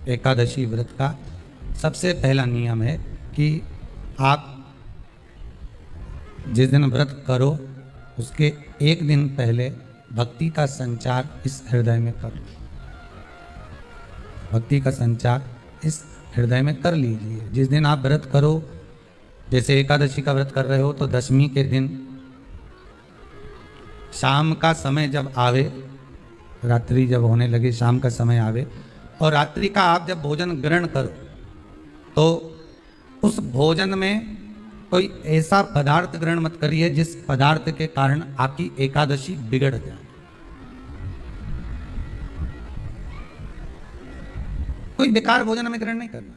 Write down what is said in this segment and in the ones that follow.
एकादशी व्रत का सबसे पहला नियम है कि आप जिस दिन व्रत करो उसके एक दिन पहले भक्ति का संचार इस हृदय में करो। भक्ति का संचार इस हृदय में कर लीजिए। जिस दिन आप व्रत करो, जैसे एकादशी का व्रत कर रहे हो तो दशमी के दिन शाम का समय जब आवे, रात्रि जब होने लगे, शाम का समय आवे और रात्रि का आप जब भोजन ग्रहण करो तो उस भोजन में कोई ऐसा पदार्थ ग्रहण मत करिए जिस पदार्थ के कारण आपकी एकादशी बिगड़ जाए। कोई बेकार भोजन हमें ग्रहण नहीं करना,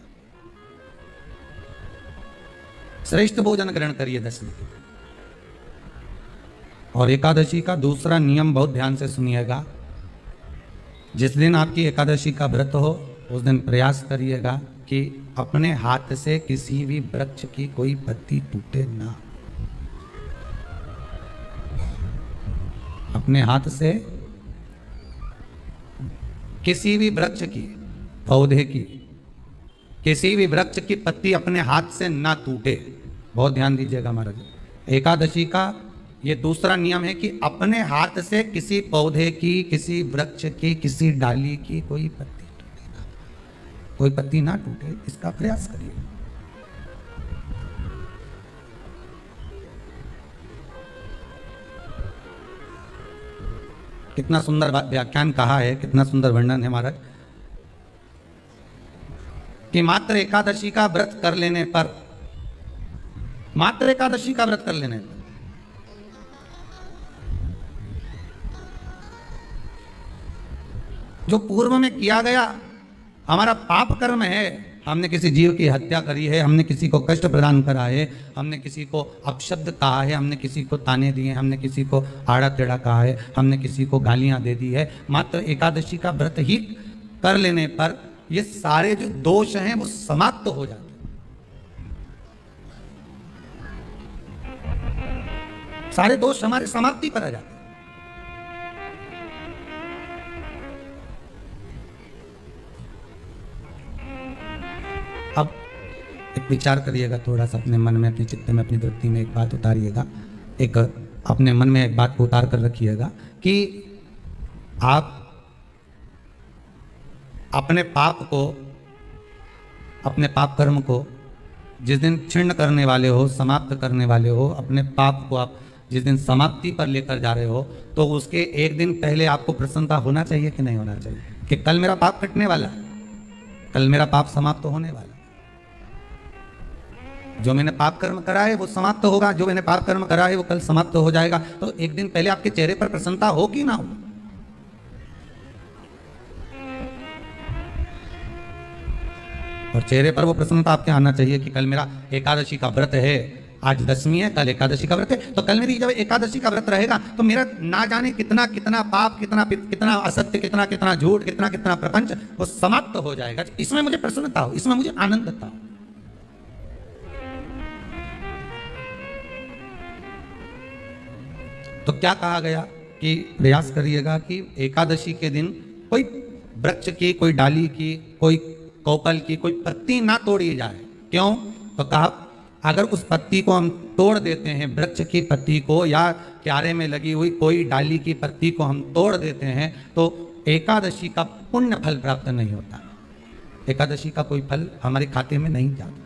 श्रेष्ठ भोजन ग्रहण करिए दशमी के। और एकादशी का दूसरा नियम बहुत ध्यान से सुनिएगा। जिस दिन आपकी एकादशी का व्रत हो उस दिन प्रयास करिएगा कि अपने हाथ से किसी भी वृक्ष की कोई पत्ती टूटे ना। अपने हाथ से किसी भी वृक्ष की, पौधे की, किसी भी वृक्ष की पत्ती अपने हाथ से ना टूटे। बहुत ध्यान दीजिएगा महाराज। एकादशी का ये दूसरा नियम है कि अपने हाथ से किसी पौधे की, किसी वृक्ष की, किसी डाली की कोई पत्ती टूटे ना, कोई पत्ती ना टूटे, इसका प्रयास करिए। कितना सुंदर व्याख्यान कहा है, कितना सुंदर वर्णन है महाराज कि मात्र एकादशी का व्रत कर लेने पर, मात्र एकादशी का व्रत कर लेने पर जो पूर्व में किया गया हमारा पाप कर्म है, हमने किसी जीव की हत्या करी है, हमने किसी को कष्ट प्रदान करा है, हमने किसी को अपशब्द कहा है, हमने किसी को ताने दिए, हमने किसी को आड़ा टेढ़ा कहा है, हमने किसी को गालियां दे दी है, मात्र एकादशी का व्रत ही कर लेने पर ये सारे जो दोष हैं वो समाप्त हो जाते हैं। सारे दोष हमारे समाप्ति पर आ जाते हैं। अब एक विचार करिएगा थोड़ा सा अपने मन में, अपने चित्त में, अपनी वृत्ति में एक बात उतारिएगा। एक अपने मन में एक बात को उतार कर रखिएगा कि आप अपने पाप को, अपने पाप कर्म को जिस दिन क्षीण करने वाले हो, समाप्त करने वाले हो, अपने पाप को आप जिस दिन समाप्ति पर लेकर जा रहे हो तो उसके एक दिन पहले आपको प्रसन्नता होना चाहिए कि नहीं होना चाहिए कि कल मेरा पाप कटने वाला है, कल मेरा पाप समाप्त होने वाला है। जो मैंने पाप कर्म करा है वो समाप्त होगा, जो मैंने पाप कर्म करा है वो कल समाप्त हो जाएगा। तो एक दिन पहले आपके चेहरे पर प्रसन्नता हो कि ना हो? और चेहरे पर वो प्रसन्नता आपके आना चाहिए कि कल मेरा एकादशी का व्रत है, आज दशमी है, कल एकादशी का व्रत है, तो कल मेरी जब एकादशी का व्रत रहेगा तो मेरा ना जाने कितना कितना पाप, कितना असत्य, कितना झूठ, कितना प्रपंच वो समाप्त हो जाएगा। इसमें मुझे प्रसन्नता हो, इसमें मुझे आनंदता हो। तो क्या कहा गया कि प्रयास करिएगा कि एकादशी के दिन कोई वृक्ष की, कोई डाली की, कोई कोपल की कोई पत्ती ना तोड़ी जाए। क्यों? तो कहा अगर उस पत्ती को हम तोड़ देते हैं, वृक्ष की पत्ती को या क्यारे में लगी हुई कोई डाली की पत्ती को हम तोड़ देते हैं तो एकादशी का पुण्य फल प्राप्त नहीं होता। एकादशी का कोई फल हमारे खाते में नहीं जाता,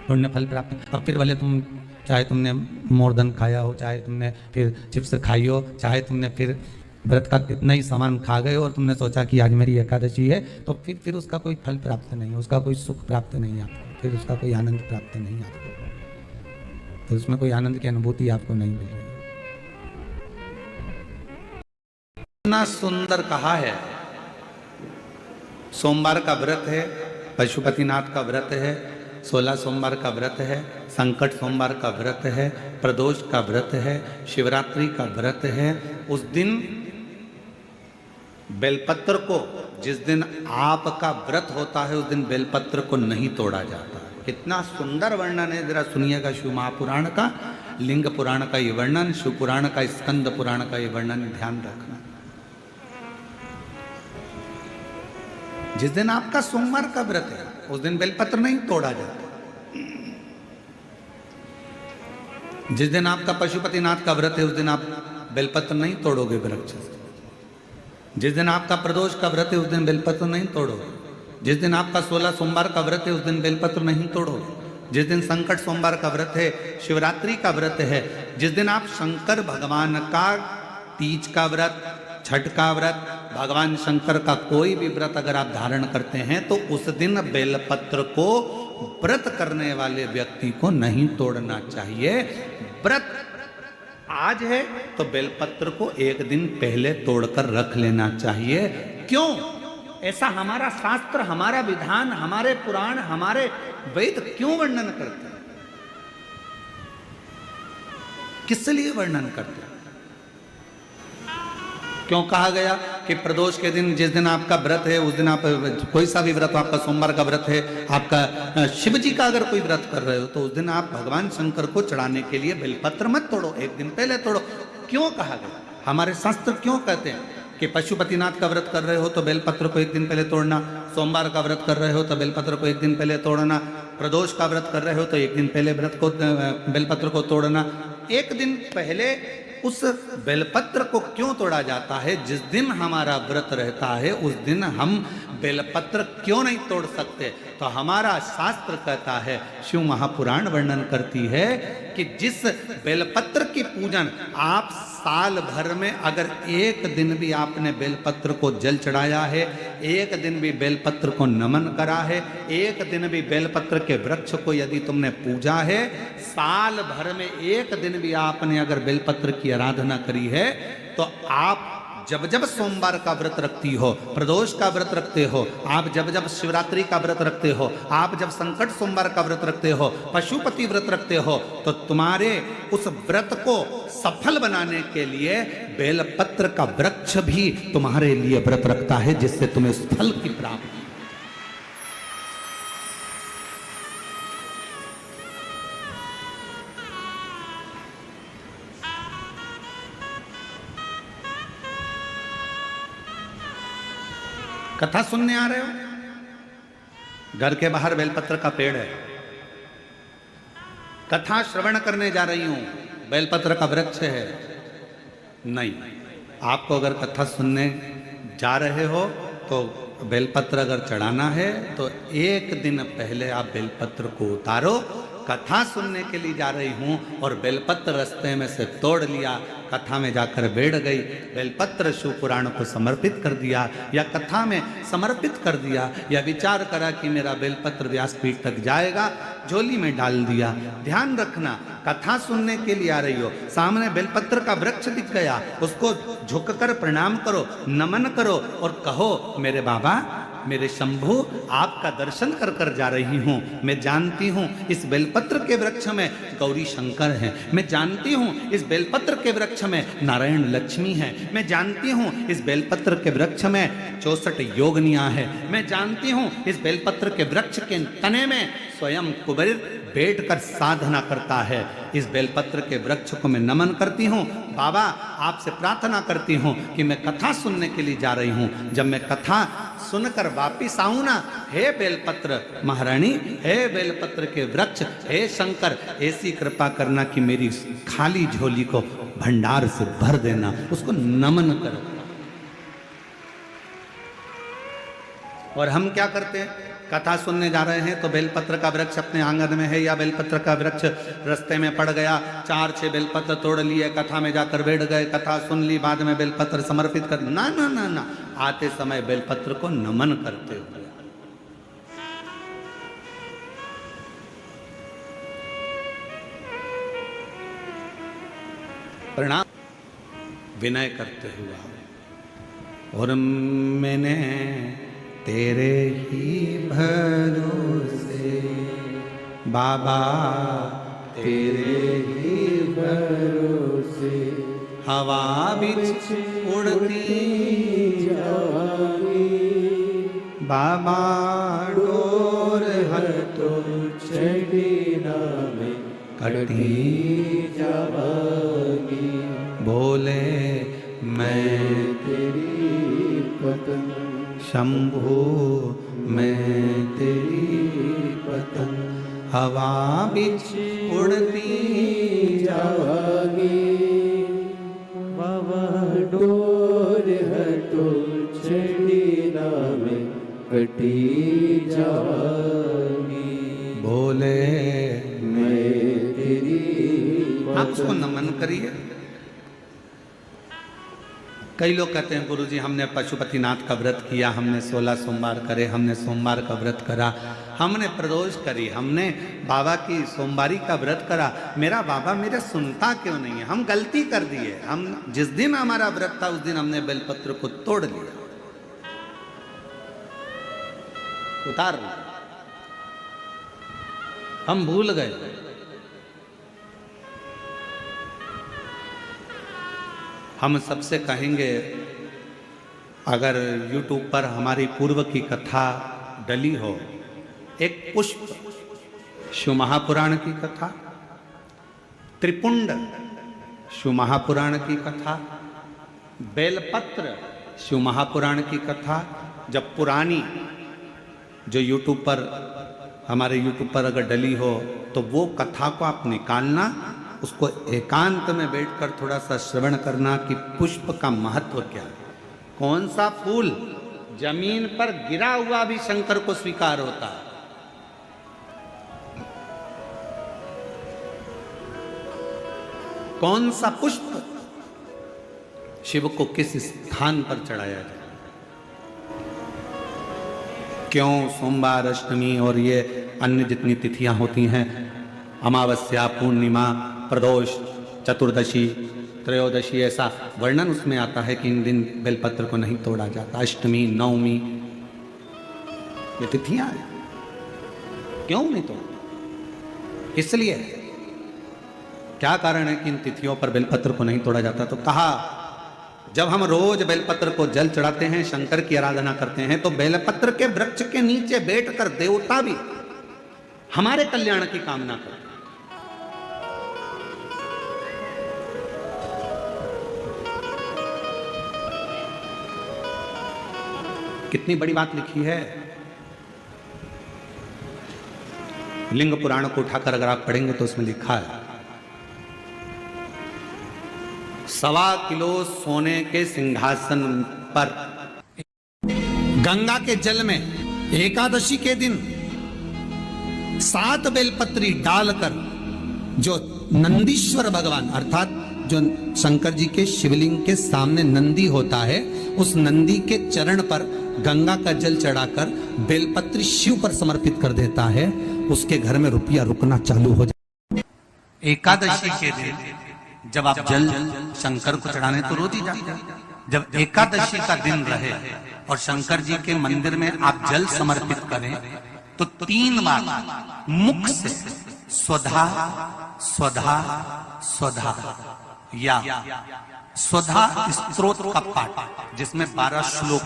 पुण्य फल प्राप्त। अब फिर भले तुम, चाहे तुमने मोरधन खाया हो, चाहे तुमने फिर चिप्स खाई हो, चाहे तुमने फिर व्रत का कितना ही सामान खा गए और तुमने सोचा कि आज मेरी एकादशी है, तो फिर उसका कोई फल प्राप्त नहीं, उसका कोई सुख प्राप्त नहीं आपको, फिर उसका कोई आनंद प्राप्त नहीं आपको, फिर उसमें कोई आनंद की अनुभूति आपको नहीं मिलेगी। इतना सुंदर कहा है। सोमवार का व्रत है, पशुपतिनाथ का व्रत है, 16 सोमवार का व्रत है, संकट सोमवार का व्रत है, प्रदोष का व्रत है, शिवरात्रि का व्रत है। उस दिन बेलपत्र को, जिस दिन आपका व्रत होता है उस दिन बेलपत्र को नहीं तोड़ा जाता। कितना सुंदर वर्णन है, जरा सुनिएगा। शिव महापुराण का, लिंग पुराण का ये वर्णन, शिव पुराण का, स्कंद पुराण का ये वर्णन ध्यान रखना। जिस दिन आपका सोमवार का व्रत है उस दिन बेलपत्र नहीं तोड़ा जाता। जिस दिन आपका पशुपतिनाथ का व्रत है उस दिन आप बेलपत्र नहीं तोड़ोगे वृक्ष से। जिस दिन आपका प्रदोष का व्रत है उस दिन बेलपत्र नहीं तोड़ोगे। जिस दिन आपका 16 सोमवार का व्रत है उस दिन बेलपत्र नहीं तोड़ोगे। जिस दिन संकट सोमवार का व्रत है, शिवरात्रि का व्रत है, जिस दिन आप शंकर भगवान का तीज का व्रत, छठ का व्रत, भगवान शंकर का कोई भी व्रत अगर आप धारण करते हैं तो उस दिन बेलपत्र को व्रत करने वाले व्यक्ति को नहीं तोड़ना चाहिए। व्रत आज है तो बेलपत्र को एक दिन पहले तोड़कर रख लेना चाहिए। क्यों? ऐसा हमारा शास्त्र, हमारा विधान, हमारे पुराण, हमारे वेद क्यों वर्णन करते हैं? किस लिए वर्णन करते हैं? क्यों कहा गया कि प्रदोष के दिन, जिस दिन आपका व्रत है उस दिन आप कोई सा भी व्रत, आपका सोमवार का व्रत है, आपका शिव जी का अगर कोई व्रत कर रहे हो तो उस दिन आप भगवान शंकर को चढ़ाने के लिए बेलपत्र मत तोड़ो, एक दिन पहले तोड़ो। क्यों कहा गया? हमारे शास्त्र क्यों कहते हैं कि पशुपतिनाथ का व्रत कर रहे हो तो बेलपत्र को एक दिन पहले तोड़ना, सोमवार का व्रत कर रहे हो तो बेलपत्र को एक दिन पहले तोड़ना, प्रदोष का व्रत कर रहे हो तो एक दिन पहले व्रत को बेलपत्र को तोड़ना। एक दिन पहले उस बेलपत्र को क्यों तोड़ा जाता है? जिस दिन हमारा व्रत रहता है उस दिन हम बेलपत्र क्यों नहीं तोड़ सकते? तो हमारा शास्त्र कहता है, शिव महापुराण वर्णन करती है कि जिस बेलपत्र की पूजन आप साल भर में अगर एक दिन भी आपने बेलपत्र को जल चढ़ाया है, एक दिन भी बेलपत्र को नमन करा है, एक दिन भी बेलपत्र के वृक्ष को यदि तुमने पूजा है, साल भर में एक दिन भी आपने अगर बेलपत्र की आराधना करी है, तो आप जब जब सोमवार का व्रत रखती हो, प्रदोष का व्रत रखते हो, आप जब जब शिवरात्रि का व्रत रखते हो, आप जब संकट सोमवार का व्रत रखते हो, पशुपति व्रत रखते हो, तो तुम्हारे उस व्रत को सफल बनाने के लिए बेलपत्र का वृक्ष भी तुम्हारे लिए व्रत रखता है, जिससे तुम्हें उस फल की प्राप्ति। कथा सुनने आ रहे हो? घर के बाहर बेलपत्र का पेड़ है, कथा श्रवण करने जा रही हूं, बेलपत्र का वृक्ष है। नहीं, आपको अगर कथा सुनने जा रहे हो तो बेलपत्र अगर चढ़ाना है तो एक दिन पहले आप बेलपत्र को उतारो। कथा सुनने के लिए जा रही हूं और बेलपत्र रास्ते में से तोड़ लिया, कथा में जाकर बैठ गई, बेलपत्र शिव पुराण को समर्पित कर दिया या कथा में समर्पित कर दिया, या विचार करा कि मेरा बेलपत्र व्यासपीठ तक जाएगा, झोली में डाल दिया। ध्यान रखना, कथा सुनने के लिए आ रही हो, सामने बेलपत्र का वृक्ष दिख गया, उसको झुककर प्रणाम करो, नमन करो और कहो, मेरे बाबा, मेरे शंभु, आपका दर्शन कर कर जा रही हूँ। मैं जानती हूँ इस बेलपत्र के वृक्ष में गौरी शंकर हैं, मैं जानती हूँ इस बेलपत्र के वृक्ष में नारायण लक्ष्मी है, मैं जानती हूँ इस बेलपत्र के वृक्ष में 64 योगनियाँ है, मैं जानती हूँ इस बेलपत्र के वृक्ष के तने में स्वयं कुबेर बैठकर साधना करता है। इस बेलपत्र के वृक्ष को मैं नमन करती हूँ। बाबा, आपसे प्रार्थना करती हूँ कि मैं कथा सुनने के लिए जा रही हूँ, जब मैं कथा सुनकर वापिस आऊं ना, हे बेलपत्र महारानी, हे बेलपत्र के वृक्ष, हे शंकर, ऐसी कृपा करना कि मेरी खाली झोली को भंडार से भर देना, उसको नमन करो। और हम क्या करते हैं? कथा सुनने जा रहे हैं तो बेलपत्र का वृक्ष अपने आंगन में है या बेलपत्र का वृक्ष रास्ते में पड़ गया, 4-6 बेलपत्र तोड़ लिए, कथा में जाकर बैठ गए, कथा सुन ली, बाद में बेलपत्र समर्पित कर, ना ना ना ना, आते समय बेलपत्र को नमन करते हुए। प्रणाम विनय करते हुए, और मैंने तेरे ही भरोसे बाबा, तेरे ही भरोसे हवा बिच उड़ती जाएगी बाबा, डोर हर तो चढ़ना में कटी जाएगी। बोले मैं तेरी पत्नी शंभु मैं तेरी पतंग हवा बिच उड़ती जागी बाबा डोर हटो छड़ी नामे कटी जागी बोले मैं तेरी आप उसको नमन करिए। कई लोग कहते हैं गुरुजी हमने पशुपतिनाथ का व्रत किया, हमने 16 सोमवार करे, हमने सोमवार का व्रत करा, हमने प्रदोष करी, हमने बाबा की सोमवारी का व्रत करा, मेरा बाबा मेरे सुनता क्यों नहीं है? हम गलती कर दिए। हम जिस दिन हमारा व्रत था उस दिन हमने बेलपत्र को तोड़ लिया, उतार लिया, हम भूल गए। हम सबसे कहेंगे अगर YouTube पर हमारी पूर्व की कथा डली हो, एक पुष्प शिव महापुराण की कथा, त्रिपुंड शिव महापुराण की कथा, बेलपत्र शिव महापुराण की कथा, जब पुरानी जो YouTube पर हमारे YouTube पर अगर डली हो तो वो कथा को आप निकालना, उसको एकांत में बैठकर थोड़ा सा श्रवण करना कि पुष्प का महत्व क्या है। कौन सा फूल जमीन पर गिरा हुआ भी शंकर को स्वीकार होता है। कौन सा पुष्प शिव को किस स्थान पर चढ़ाया जाए। क्यों सोमवार, अष्टमी और ये अन्य जितनी तिथियां होती हैं, अमावस्या, पूर्णिमा, प्रदोष, चतुर्दशी, त्रयोदशी, ऐसा वर्णन उसमें आता है कि इन दिन बेलपत्र को नहीं तोड़ा जाता। अष्टमी, नवमी, ये तिथियां हैं, क्यों नहीं तोड़ा? इसलिए क्या कारण है कि इन तिथियों पर बेलपत्र को नहीं तोड़ा जाता? तो कहा जब हम रोज बेलपत्र को जल चढ़ाते हैं, शंकर की आराधना करते हैं, तो बेलपत्र के वृक्ष के नीचे बैठकर देवता भी हमारे कल्याण की कामना करते हैं। कितनी बड़ी बात लिखी है। लिंग पुराण को उठाकर अगर आप पढ़ेंगे तो उसमें लिखा है 1.25 किलो सोने के सिंहासन पर गंगा के जल में एकादशी के दिन 7 बेलपत्री डालकर जो नंदीश्वर भगवान अर्थात जो शंकर जी के शिवलिंग के सामने नंदी होता है, उस नंदी के चरण पर गंगा का जल चढ़ाकर बेलपत्री शिव पर समर्पित कर देता है, उसके घर में रुपया रुकना चालू हो जाए। एकादशी के दिन जब आप जल शंकर को चढ़ाने तो रोज ही जाते हैं, जब एकादशी का दिन रहे और शंकर जी के मंदिर में आप जल समर्पित करें तो 3 बार मुख से स्वधा स्वधा स्वधा या स्वधा स्तोत्र का पाठ, जिसमें 12 श्लोक।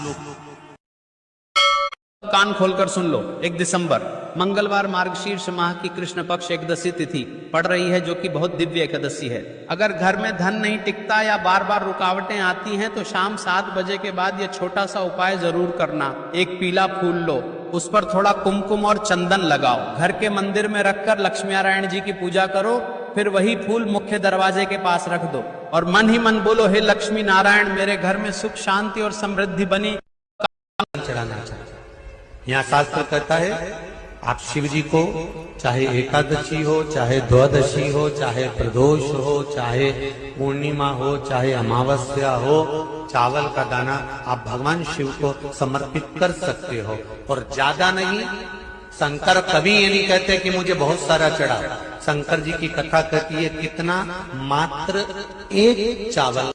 कान खोलकर सुन लो। 1 दिसंबर मंगलवार मार्गशीर्ष माह की कृष्ण पक्ष एकदशी तिथि पड़ रही है, जो कि बहुत दिव्य एकादशी है। अगर घर में धन नहीं टिकता या बार बार रुकावटें आती हैं तो शाम 7 बजे के बाद यह छोटा सा उपाय जरूर करना। एक पीला फूल लो, उस पर थोड़ा कुमकुम और चंदन लगाओ, घर के मंदिर में रखकर लक्ष्मी नारायण जी की पूजा करो, फिर वही फूल मुख्य दरवाजे के पास रख दो और मन ही मन बोलो, हे लक्ष्मी नारायण, मेरे घर में सुख शांति और समृद्धि बनी। चढ़ाना चाहिए। यहाँ शास्त्र कहता है आप शिव जी को चाहे एकादशी हो, चाहे द्वादशी हो, चाहे प्रदोष हो, चाहे पूर्णिमा हो, चाहे अमावस्या हो, चावल का दाना आप भगवान शिव को समर्पित कर सकते हो और ज्यादा नहीं। शंकर कभी ये नहीं कहते कि मुझे बहुत सारा चढ़ा। शंकर जी की कथा कहती है कितना, मात्र 1 चावल।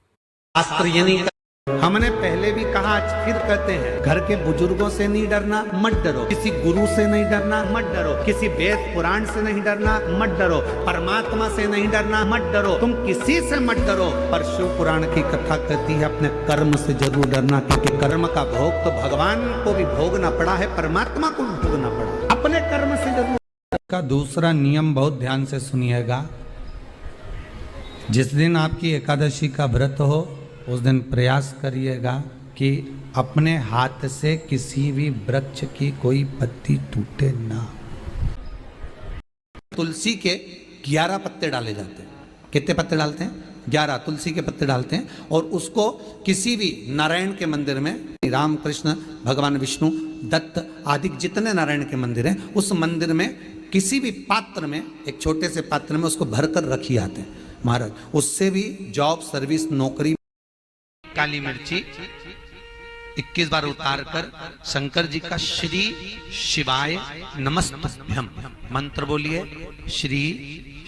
शास्त्र ये नहीं। हमने पहले भी कहा, आज फिर कहते हैं, घर के बुजुर्गों से नहीं डरना, मत डरो। किसी गुरु से नहीं डरना, मत डरो। किसी वेद पुराण से नहीं डरना, मत डरो। परमात्मा से नहीं डरना, मत डरो। तुम किसी से मत डरो, पर शिव पुराण की कथा कहती है अपने कर्म से जरूर डरना, क्योंकि कर्म का भोग तो भगवान को भी भोगना पड़ा है, परमात्मा को भी भोगना पड़ा, अपने कर्म से जरूर। का दूसरा नियम बहुत ध्यान से सुनिएगा। जिस दिन आपकी एकादशी का व्रत हो उस दिन प्रयास करिएगा कि अपने हाथ से किसी भी वृक्ष की कोई पत्ती टूटे ना। तुलसी के 11 पत्ते डाले जाते हैं। कितने पत्ते डालते हैं? 11 तुलसी के पत्ते डालते हैं और उसको किसी भी नारायण के मंदिर में, राम कृष्ण भगवान विष्णु दत्त आदि जितने नारायण के मंदिर हैं, उस मंदिर में किसी भी पात्र में, एक छोटे से पात्र में उसको भरकर रखी आते हैं महाराज। उससे भी जॉब, सर्विस, नौकरी। काली मिर्ची 21 बार उतार कर शंकर जी का श्री शिवाय नमस्तुभ्यम मंत्र बोलिए। श्री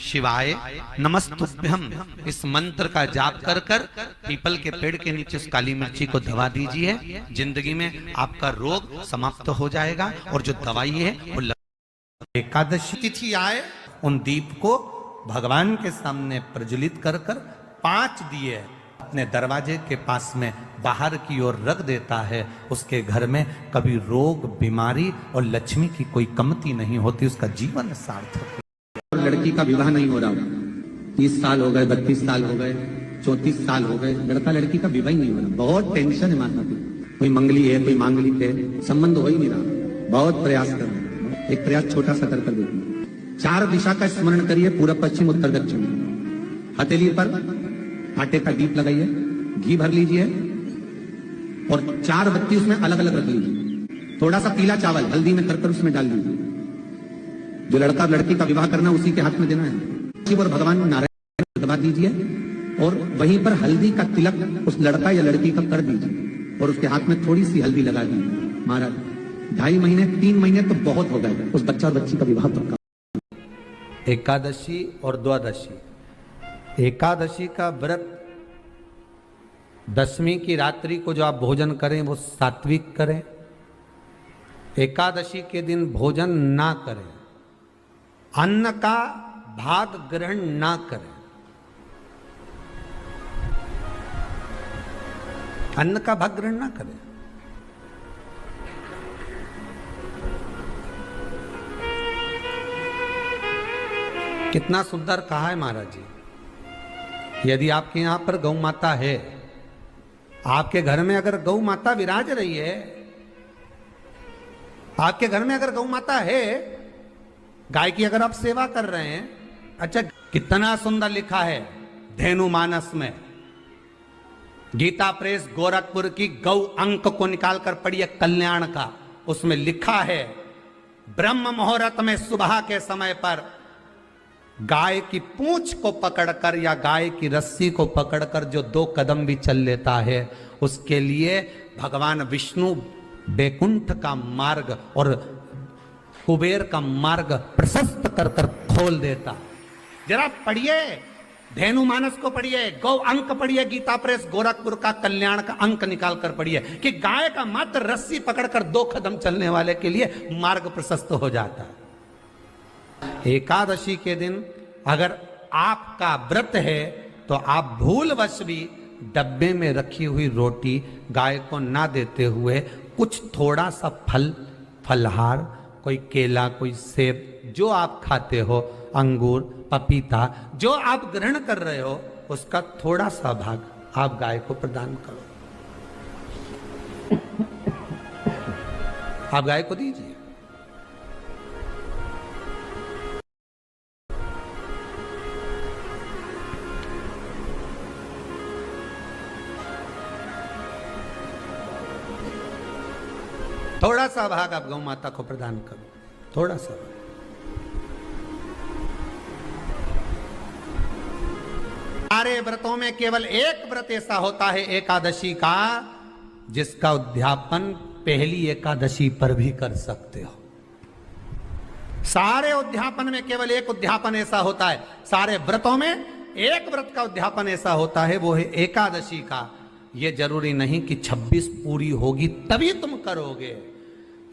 शिवाय नमस्तुभ्यम इस मंत्र का जाप कर कर पीपल के पेड़ के नीचे उस काली मिर्ची को दबा दीजिए। जिंदगी में आपका रोग समाप्त हो जाएगा और जो दवाई है वो एकादशी तिथि आए, उन दीप को भगवान के सामने प्रज्वलित कर कर 5 दिए अपने दरवाजे के पास में बाहर की ओर रख देता है। उसके घर में कभी रोग, बीमारी और लक्ष्मी की कोई कमती नहीं होती, उसका जीवन सार्थक। लड़की का विवाह नहीं हो रहा, 30 साल हो गए, 32 साल हो गए, 34 साल हो गए, लड़का लड़की का विवाह ही नहीं हो रहा। बहुत टेंशन है माता पिता। कोई मंगली है, कोई मांगलिक है, संबंध हो ही नहीं रहा। बहुत प्रयास कर रहे हैं। एक प्रयास छोटा सा कर देते। 4 दिशा का स्मरण करिए, पूर्व, पश्चिम, उत्तर, दक्षिण। हथेली पर आटे का दीप लगाइए, घी भर लीजिए और 4 बत्ती उसमें अलग अलग रख लीजिए। थोड़ा सा पीला चावल हल्दी में कर उसमें डाल लीजिए। जो लड़का लड़की का विवाह करना उसी के हाथ में देना है। और भगवान नारायण दबा दीजिए और वहीं पर हल्दी का तिलक उस लड़का या लड़की का कर दीजिए और उसके हाथ में थोड़ी सी हल्दी लगा दीजिए। महाराज 2.5 महीने 3 महीने तो बहुत हो गए, उस बच्चा और बच्ची का विवाह पक्का। एकादशी और द्वादशी। एकादशी का व्रत, दशमी की रात्रि को जो आप भोजन करें वो सात्विक करें। एकादशी के दिन भोजन ना करें, अन्न का भाग ग्रहण ना करें। अन्न का भाग ग्रहण ना करें। कितना सुंदर कहा है महाराज जी। यदि आपके यहां पर गौ माता है, आपके घर में अगर गौ माता विराज रही है, आपके घर में अगर गौ माता है, गाय की अगर आप सेवा कर रहे हैं, अच्छा कितना सुंदर लिखा है धेनु मानस में। गीता प्रेस गोरखपुर की गौ अंक को निकालकर पढ़िए कल्याण का, उसमें लिखा है ब्रह्म मुहूर्त में सुबह के समय पर गाय की पूंछ को पकड़कर या गाय की रस्सी को पकड़कर जो 2 कदम भी चल लेता है, उसके लिए भगवान विष्णु बैकुंठ का मार्ग और कुबेर का मार्ग प्रशस्त कर कर खोल देता। जरा पढ़िए, धेनु मानस को पढ़िए, गौ अंक पढ़िए, गीता प्रेस गोरखपुर का कल्याण का अंक निकाल कर पढ़िए कि गाय का मात्र रस्सी पकड़कर 2 कदम चलने वाले के लिए मार्ग प्रशस्त हो जाता है। एकादशी के दिन अगर आपका व्रत है तो आप भूलवश भी डब्बे में रखी हुई रोटी गाय को ना देते हुए कुछ थोड़ा सा फल, फलहार, कोई केला, कोई सेब, जो आप खाते हो, अंगूर, पपीता, जो आप ग्रहण कर रहे हो, उसका थोड़ा सा भाग आप गाय को प्रदान करो। आप गाय को दीजिए। थोड़ा सा भाग आप गौ माता को प्रदान करो, थोड़ा सा। सारे व्रतों में केवल एक व्रत ऐसा होता है एकादशी का, जिसका उद्यापन पहली एकादशी पर भी कर सकते हो। सारे उद्यापन में केवल एक उद्यापन ऐसा होता है, सारे व्रतों में एक व्रत का उद्यापन ऐसा होता है, वो है एकादशी का। ये जरूरी नहीं कि 26 पूरी होगी तभी तुम करोगे,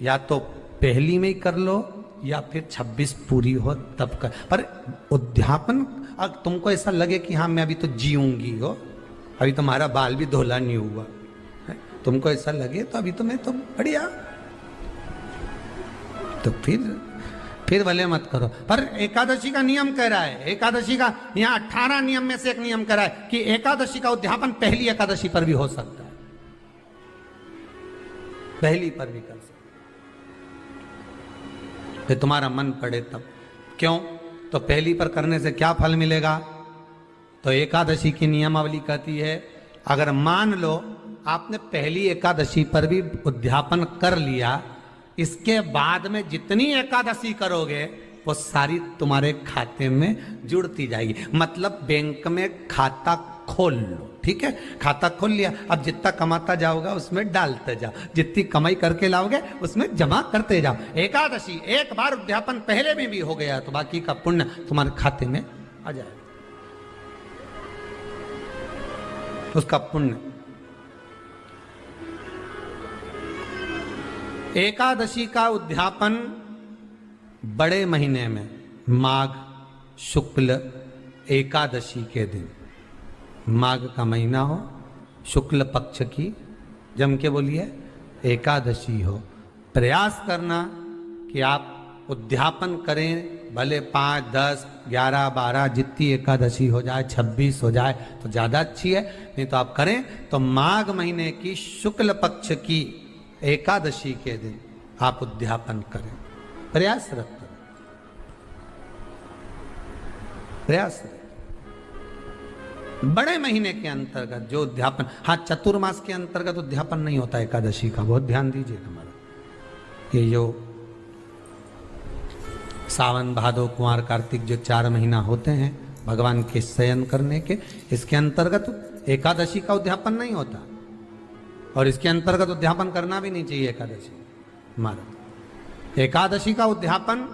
या तो पहली में ही कर लो या फिर 26 पूरी हो तब कर। पर उद्यापन, अब तुमको ऐसा लगे कि हाँ मैं अभी तो जीऊंगी हो, अभी तुम्हारा बाल भी धोला नहीं हुआ है, तुमको ऐसा लगे तो अभी तो मैं तो बढ़िया, तो फिर भले मत करो। पर एकादशी का नियम कह रहा है, एकादशी का यहाँ 18 नियम में से एक नियम कह रहा है कि एकादशी का उद्यापन पहली एकादशी पर भी हो सकता है। पहली पर भी कर सकते, फिर तुम्हारा मन पड़े तब। क्यों? तो पहली पर करने से क्या फल मिलेगा? तो एकादशी की नियमावली कहती है, अगर मान लो आपने पहली एकादशी पर भी उद्यापन कर लिया, इसके बाद में जितनी एकादशी करोगे वो सारी तुम्हारे खाते में जुड़ती जाएगी। मतलब बैंक में खाता खोल लो, ठीक है? खाता खोल लिया, अब जितना कमाता जाओगा उसमें डालते जाओ, जितनी कमाई करके लाओगे उसमें जमा करते जाओ। एकादशी एक बार उद्यापन पहले में भी हो गया तो बाकी का पुण्य तुम्हारे खाते में आ जाएगा, उसका पुण्य। एकादशी का उद्यापन बड़े महीने में माघ शुक्ल एकादशी के दिन, माघ का महीना हो, शुक्ल पक्ष की, जम के बोलिए, एकादशी हो, प्रयास करना कि आप उद्यापन करें, भले 5, 10, 11, 12 जितनी एकादशी हो जाए, 26 हो जाए तो ज़्यादा अच्छी है, नहीं तो आप करें तो माघ महीने की शुक्ल पक्ष की एकादशी के दिन आप उद्यापन करें। प्रयासरत करें, प्रयासरत। बड़े महीने के अंतर्गत जो उद्यापन, हाँ चतुर्मास के अंतर्गत उद्यापन नहीं होता एकादशी का, बहुत ध्यान दीजिए हमारा। ये जो सावन भादो कुंवर कार्तिक जो 4 महीना होते हैं भगवान के शयन करने के, इसके अंतर्गत एकादशी का उद्यापन नहीं होता, और इसके अंतर्गत उद्यापन करना भी नहीं चाहिए एकादशी हमारा। एकादशी का उद्यापन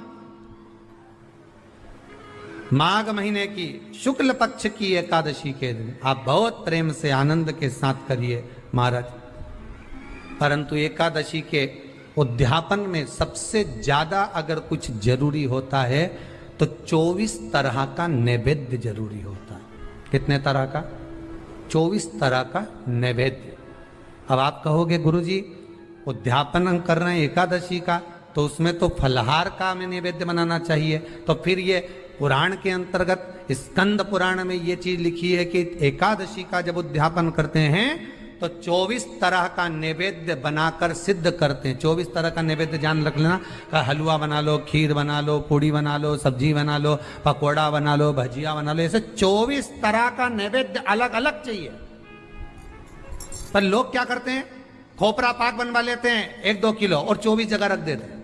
माघ महीने की शुक्ल पक्ष की एकादशी के दिन आप बहुत प्रेम से आनंद के साथ करिए महाराज। परंतु एकादशी के उद्यापन में सबसे ज्यादा अगर कुछ जरूरी होता है तो 24 तरह का नैवेद्य जरूरी होता है। कितने तरह का? 24 तरह का नैवेद्य। अब आप कहोगे गुरुजी उद्यापन हम कर रहे हैं एकादशी का, तो उसमें तो फलहार का हमें नैवेद्य बनाना चाहिए। तो फिर ये पुराण के अंतर्गत स्कंद पुराण में ये चीज लिखी है कि एकादशी का जब उद्यापन करते हैं तो 24 तरह का नैवेद्य बनाकर सिद्ध करते हैं। 24 तरह का नैवेद्य जान रख लेना, हलवा बना लो, खीर बना लो, पूड़ी बना लो, सब्जी बना लो, पकौड़ा बना लो, भजिया बना लो, ऐसे 24 तरह का नैवेद्य अलग अलग चाहिए। पर लोग क्या करते हैं, खोपरा पाक बनवा लेते हैं 1-2 किलो और 24 जगह रख देते हैं।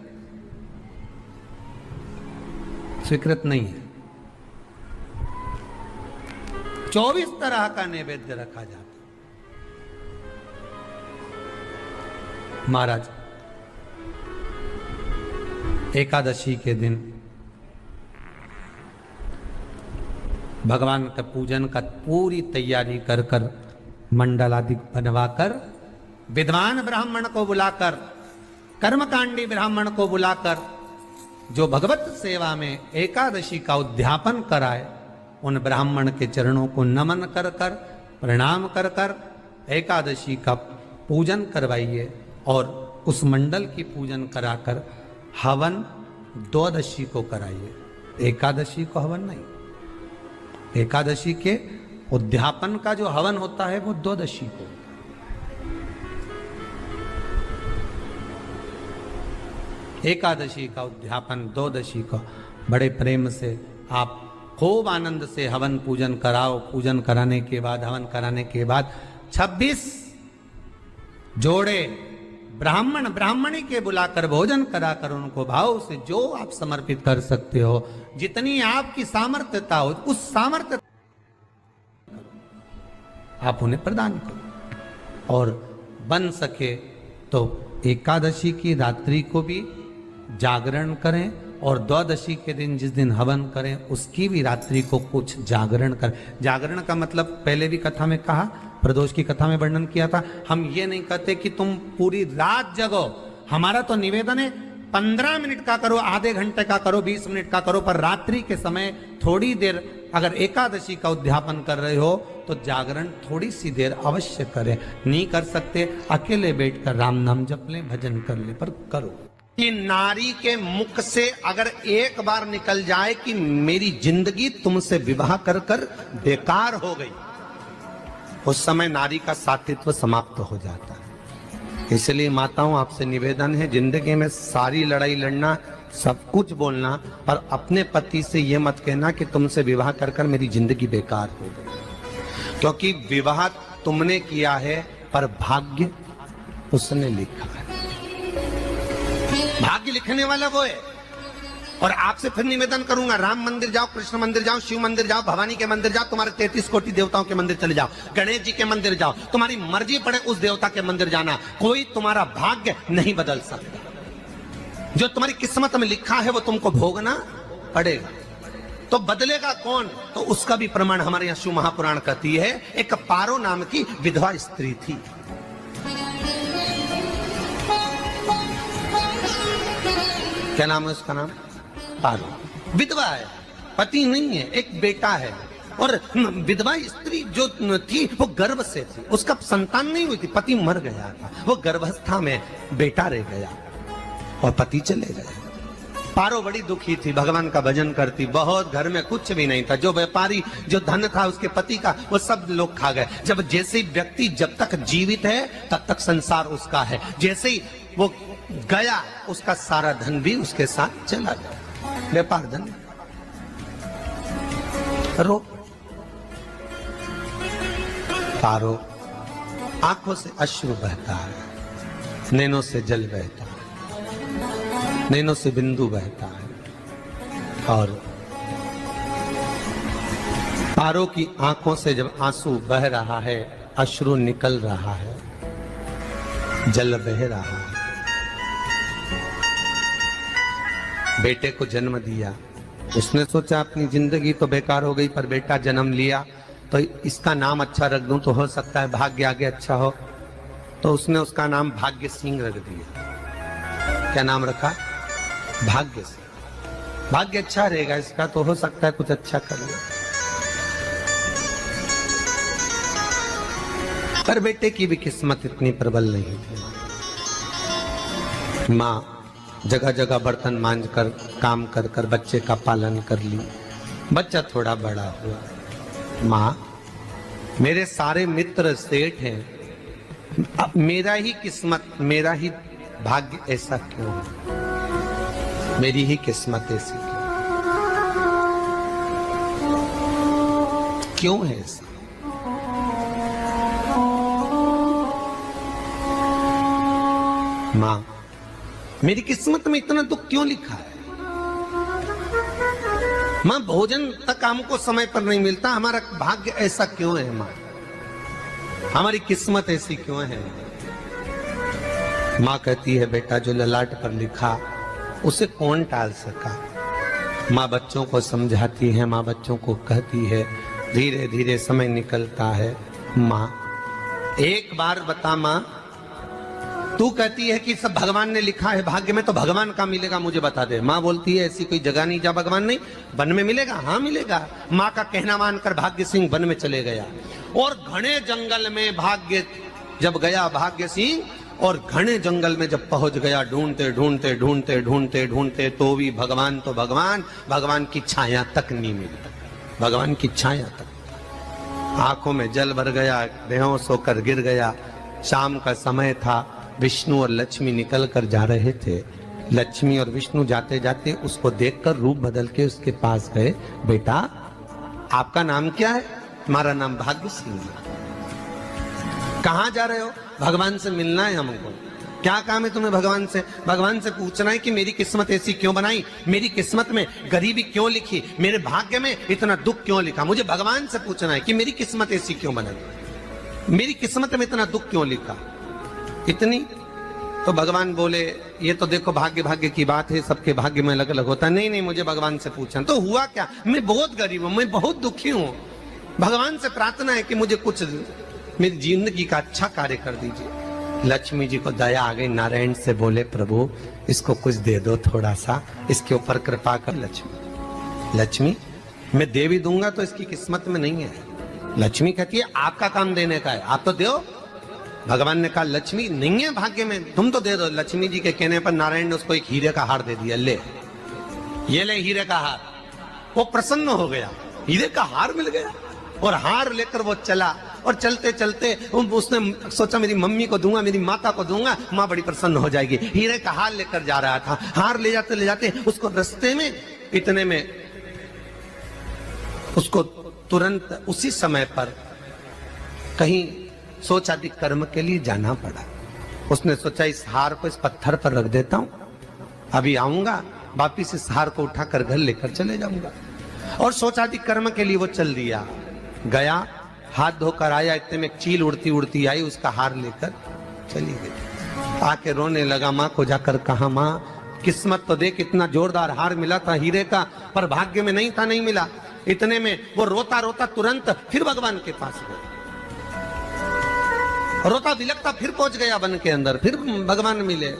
स्वीकृत नहीं है। 24 तरह का नैवेद्य रखा जाता है। महाराज एकादशी के दिन भगवान का पूजन का पूरी तैयारी कर कर मंडल आदि बनवाकर विद्वान ब्राह्मण को बुलाकर, कर्मकांडी ब्राह्मण को बुलाकर जो भगवत सेवा में एकादशी का उद्यापन कराए, उन ब्राह्मण के चरणों को नमन कर कर, प्रणाम कर कर एकादशी का पूजन करवाइए और उस मंडल की पूजन कराकर हवन द्वादशी को कराइए। एकादशी को हवन नहीं। एकादशी के उद्यापन का जो हवन होता है वो द्वादशी को। एकादशी का उद्यापन द्वादशी को बड़े प्रेम से आप खूब आनंद से हवन पूजन कराओ। पूजन कराने के बाद, हवन कराने के बाद 26 जोड़े ब्राह्मण ब्राह्मणी के बुलाकर भोजन कराकर उनको भाव से जो आप समर्पित कर सकते हो, जितनी आपकी सामर्थ्यता हो उस सामर्थ्य आप उन्हें प्रदान करो। और बन सके तो एकादशी की रात्रि को भी जागरण करें और द्वादशी के दिन जिस दिन हवन करें उसकी भी रात्रि को कुछ जागरण करें। जागरण का मतलब पहले भी कथा में कहा, प्रदोष की कथा में वर्णन किया था। हम ये नहीं कहते कि तुम पूरी रात जगो, हमारा तो निवेदन है 15 मिनट का करो, आधे घंटे का करो, 20 मिनट का करो, पर रात्रि के समय थोड़ी देर अगर एकादशी का उद्यापन कर रहे हो तो जागरण थोड़ी सी देर अवश्य करें। नहीं कर सकते अकेले बैठकर राम नाम जप लें, भजन कर ले, पर करो। कि नारी के मुख से अगर एक बार निकल जाए कि मेरी जिंदगी तुमसे विवाह कर कर बेकार हो गई, उस समय नारी का साथित्व समाप्त हो जाता है। इसलिए माताओं आपसे निवेदन है, जिंदगी में सारी लड़ाई लड़ना, सब कुछ बोलना, पर अपने पति से ये मत कहना कि तुमसे विवाह कर कर मेरी जिंदगी बेकार हो गई, क्योंकि विवाह तुमने किया है पर भाग्य उसने लिखा है। भाग्य लिखने वाला वो है। और आपसे फिर निवेदन करूंगा, राम मंदिर जाओ, कृष्ण मंदिर जाओ, शिव मंदिर जाओ, भवानी के मंदिर जाओ, तुम्हारे 33 कोटि देवताओं के मंदिर चले जाओ, गणेश जी के मंदिर जाओ, तुम्हारी मर्जी पड़े उस देवता के मंदिर जाना, कोई तुम्हारा भाग्य नहीं बदल सकता। जो तुम्हारी किस्मत में लिखा है वो तुमको भोगना पड़ेगा। तो बदलेगा कौन? तो उसका भी प्रमाण हमारे यहाँ शिव महापुराण कहती है। एक पारो नाम की विधवा स्त्री थी। क्या नाम है उसका? नाम पारो। विधवा है, पति नहीं है, एक बेटा है। और विधवा स्त्री जो थी वो गर्भ से थी, उसका संतान नहीं हुई थी, पति मर गया था, वो गर्भावस्था में बेटा रह गया और पति चले गए। पारो बड़ी दुखी थी, भगवान का भजन करती बहुत, घर में कुछ भी नहीं था, जो व्यापारी जो धन था उसके पति का वो सब लोग खा गए। जब जैसे व्यक्ति जब तक जीवित है तब तक संसार उसका है, जैसे ही वो गया उसका सारा धन भी उसके साथ चला गया, व्यापार धन। रो पारो, आंखों से अश्रु बहता है, नैनों से जल बहता है, नैनों से बिंदु बहता है। और पारो की आंखों से जब आंसू बह रहा है, अश्रु निकल रहा है, जल बह रहा है, बेटे को जन्म दिया, उसने सोचा अपनी जिंदगी तो बेकार हो गई, पर बेटा जन्म लिया तो इसका नाम अच्छा रख दूं तो हो सकता है भाग्य आगे अच्छा हो। तो उसने उसका नाम भाग्य सिंह रख दिया। क्या नाम रखा? भाग्य सिंह। भाग्य अच्छा रहेगा इसका, तो हो सकता है कुछ अच्छा कर ले। पर बेटे की भी किस्मत इतनी प्रबल नहीं थी। माँ जगह जगह बर्तन मांझ कर काम कर कर बच्चे का पालन कर ली। बच्चा थोड़ा बड़ा हुआ, माँ मेरे सारे मित्र सेठ हैं, अब मेरा ही किस्मत, मेरा ही भाग्य ऐसा क्यों है? मेरी ही किस्मत ऐसी क्यों है ऐसा? माँ मेरी किस्मत में इतना दुख क्यों लिखा है? माँ भोजन तक हमको समय पर नहीं मिलता, हमारा भाग्य ऐसा क्यों है? माँ हमारी किस्मत ऐसी क्यों है? माँ कहती है बेटा जो ललाट पर लिखा उसे कौन टाल सका। माँ बच्चों को समझाती है, माँ बच्चों को कहती है, धीरे धीरे समय निकलता है। माँ एक बार बता माँ, तू कहती है कि सब भगवान ने लिखा है भाग्य में, तो भगवान का मिलेगा मुझे बता दे। माँ बोलती है ऐसी कोई जगह नहीं जहाँ भगवान नहीं, वन में मिलेगा। हाँ मिलेगा। माँ का कहना मानकर भाग्य सिंह वन में चले गया और घने जंगल में भाग्य जब गया भाग्य सिंह, और घने जंगल में जब पहुंच गया, ढूंढते ढूंढते ढूंढते ढूंढते ढूंढते तो भी भगवान, तो भगवान की छाया तक नहीं मिली। भगवान की छाया तक। आंखों में जल भर गया, बेहोश होकर गिर गया। शाम का समय था, विष्णु और लक्ष्मी निकल कर जा रहे थे। लक्ष्मी और विष्णु जाते जाते उसको देखकर रूप बदल के उसके पास गए। बेटा आपका नाम क्या है? हमारा नाम भाग्य सिंह है। कहाँ जा रहे हो? भगवान से मिलना है हमको। क्या काम है तुम्हें भगवान से? भगवान से पूछना है कि मेरी किस्मत ऐसी क्यों बनाई, मेरी किस्मत में गरीबी क्यों लिखी, मेरे भाग्य में इतना दुख क्यों लिखा। मुझे भगवान से पूछना है कि मेरी किस्मत ऐसी क्यों बनाई, मेरी किस्मत में इतना दुख क्यों लिखा, इतनी। तो भगवान बोले ये तो देखो भाग्य भाग्य की बात है, सबके भाग्य में अलग अलग होता है। नहीं नहीं मुझे भगवान से पूछना। तो हुआ क्या? मैं बहुत गरीब हूं, मैं बहुत दुखी हूं, भगवान से प्रार्थना है कि मुझे कुछ मेरी जिंदगी का अच्छा कार्य कर दीजिए। लक्ष्मी जी को दया आ गई, नारायण से बोले प्रभु इसको कुछ दे दो, थोड़ा सा इसके ऊपर कृपा कर। लक्ष्मी मैं दे भी दूंगा तो इसकी किस्मत में नहीं है। लक्ष्मी कहती है आपका काम देने का है, आप तो दो। भगवान ने कहा लक्ष्मी नहीं है भाग्य में, तुम तो दे दो। लक्ष्मी जी के कहने पर नारायण ने उसको एक हीरे का हार दे दिया। ले ये ले हीरे का हार। वो प्रसन्न हो गया, हीरे का हार मिल गया। और हार लेकर वो चला और चलते चलते उसने सोचा मेरी मम्मी को दूंगा, मेरी माता को दूंगा, माँ बड़ी प्रसन्न हो जाएगी। हीरे का हार लेकर जा रहा था। हार ले जाते उसको रास्ते में इतने में उसको तुरंत उसी समय पर कहीं सोचादि कर्म के लिए जाना पड़ा। उसने सोचा इस हार को इस पत्थर पर रख देता हूं, अभी आऊंगा वापिस इस हार को उठाकर घर लेकर चले जाऊंगा। और सोचादि कर्म के लिए वो चल दिया, गया, हाथ धोकर आया, इतने में एक चील उड़ती उड़ती आई, उसका हार लेकर चली गई। आके रोने लगा, माँ को जाकर कहा, माँ किस्मत तो देख, इतना जोरदार हार मिला था हीरे का, पर भाग्य में नहीं था, नहीं मिला। इतने में वो रोता रोता तुरंत फिर भगवान के पास गया, रोता बिलखता फिर पहुंच गया वन के अंदर, फिर भगवान मिले।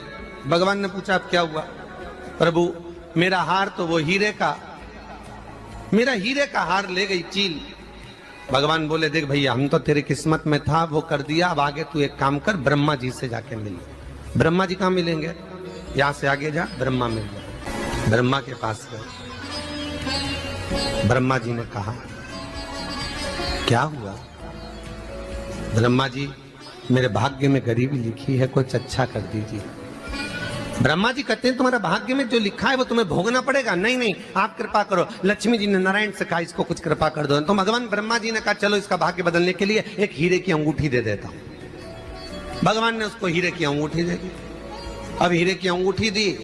भगवान ने पूछा अब क्या हुआ? प्रभु मेरा हार तो वो हीरे का, मेरा हीरे का हार ले गई चील। भगवान बोले देख भैया, हम तो तेरी किस्मत में था, वो कर दिया, अब आगे तू एक काम कर, ब्रह्मा जी से जाके मिल। ब्रह्मा जी कहाँ मिलेंगे? यहां से आगे जा, ब्रह्मा मिल गए। ब्रह्मा के पास गए। ब्रह्मा जी ने कहा क्या हुआ? ब्रह्मा जी मेरे भाग्य में गरीबी लिखी है, कुछ अच्छा कर दीजिए। ब्रह्मा जी कहते हैं तुम्हारा भाग्य में जो लिखा है वो तुम्हें भोगना पड़ेगा। नहीं नहीं, आप कृपा करो। लक्ष्मी जी ने नारायण से कहा इसको कुछ कृपा कर दो। तो भगवान ब्रह्मा जी ने कहा चलो इसका भाग्य बदलने के लिए एक हीरे की अंगूठी दे देता हूं। भगवान ने उसको हीरे की अंगूठी दे दी। अब हीरे की अंगूठी दी,